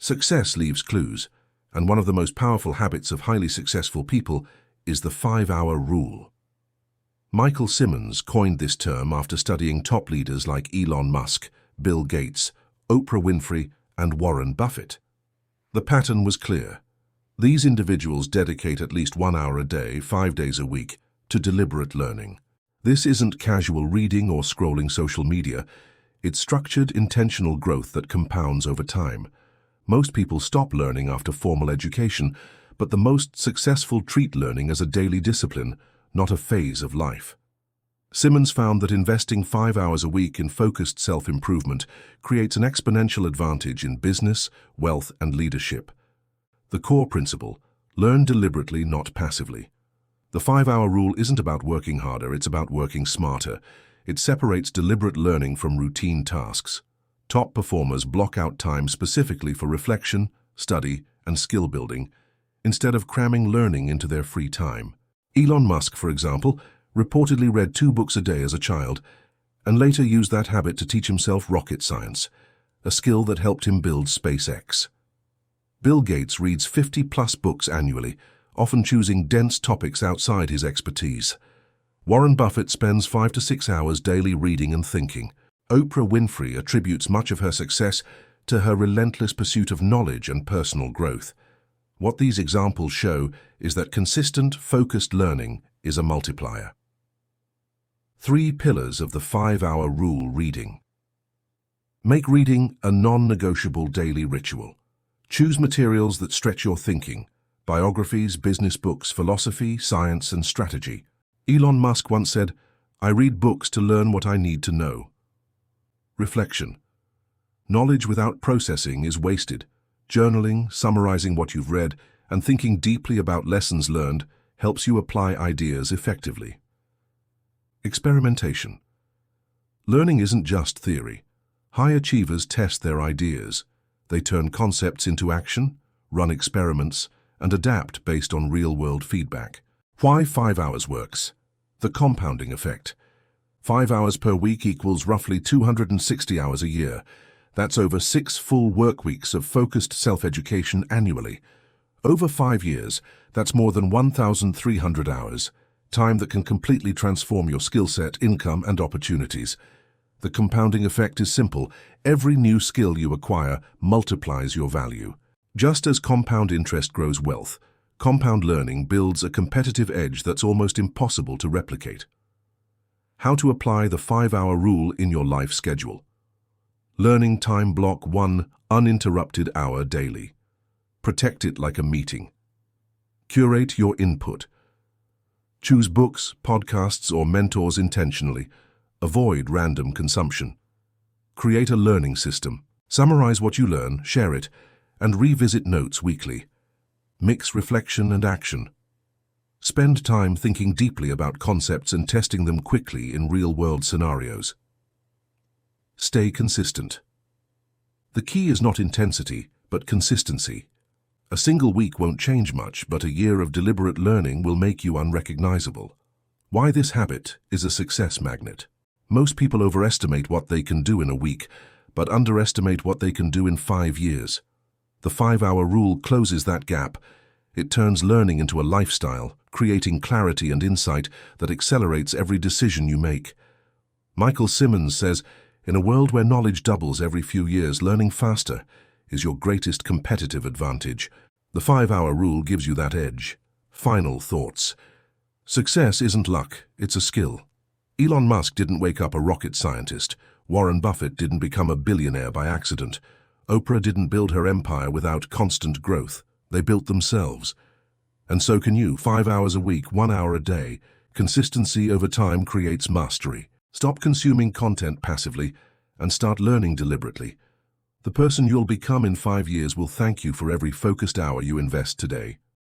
Success leaves clues, and one of the most powerful habits of highly successful people is the 5-hour rule. Michael Simmons coined this term after studying top leaders like Elon Musk, Bill Gates, Oprah Winfrey, and Warren Buffett. The pattern was clear. These individuals dedicate at least 1 hour a day, 5 days a week, to deliberate learning. This isn't casual reading or scrolling social media. It's structured, intentional growth that compounds over time. Most people stop learning after formal education, but the most successful treat learning as a daily discipline, not a phase of life. Simmons found that investing 5 hours a week in focused self-improvement creates an exponential advantage in business, wealth, and leadership. The core principle: learn deliberately, not passively. The 5-hour rule isn't about working harder, it's about working smarter. It separates deliberate learning from routine tasks. Top performers block out time specifically for reflection, study, and skill building, instead of cramming learning into their free time. Elon Musk, for example, reportedly read 2 books a day as a child, and later used that habit to teach himself rocket science, a skill that helped him build SpaceX. Bill Gates reads 50-plus books annually, often choosing dense topics outside his expertise. Warren Buffett spends 5 to 6 hours daily reading and thinking. Oprah Winfrey attributes much of her success to her relentless pursuit of knowledge and personal growth. What these examples show is that consistent, focused learning is a multiplier. 3 pillars of the 5-hour rule reading. Make reading a non-negotiable daily ritual. Choose materials that stretch your thinking: biographies, business books, philosophy, science, and strategy. Elon Musk once said, "I read books to learn what I need to know." Reflection. Knowledge without processing is wasted. Journaling, summarizing what you've read, and thinking deeply about lessons learned helps you apply ideas effectively. Experimentation. Learning isn't just theory. High achievers test their ideas. They turn concepts into action, run experiments, and adapt based on real-world feedback. Why 5 hours works? The compounding effect. 5 hours per week equals roughly 260 hours a year. That's over 6 full work weeks of focused self-education annually. Over 5 years, that's more than 1,300 hours, time that can completely transform your skill set, income, and opportunities. The compounding effect is simple. Every new skill you acquire multiplies your value. Just as compound interest grows wealth, compound learning builds a competitive edge that's almost impossible to replicate. How to apply the 5-hour rule in your life schedule. Learning time block: 1 uninterrupted hour daily. Protect it like a meeting. Curate your input. Choose books, podcasts, or mentors intentionally. Avoid random consumption. Create a learning system. Summarize what you learn, share it, and revisit notes weekly. Mix reflection and action. Spend time thinking deeply about concepts and testing them quickly in real-world scenarios. Stay consistent. The key is not intensity, but consistency. A single week won't change much, but a year of deliberate learning will make you unrecognizable. Why this habit is a success magnet. Most people overestimate what they can do in a week, but underestimate what they can do in 5 years. The 5-hour rule closes that gap. It turns learning into a lifestyle, creating clarity and insight that accelerates every decision you make. Michael Simmons says, "In a world where knowledge doubles every few years, learning faster is your greatest competitive advantage." The 5-hour rule gives you that edge. Final thoughts. Success isn't luck, it's a skill. Elon Musk didn't wake up a rocket scientist. Warren Buffett didn't become a billionaire by accident. Oprah didn't build her empire without constant growth. They built themselves. And so can you. 5 hours a week, 1 hour a day. Consistency over time creates mastery. Stop consuming content passively and start learning deliberately. The person you'll become in 5 years will thank you for every focused hour you invest today.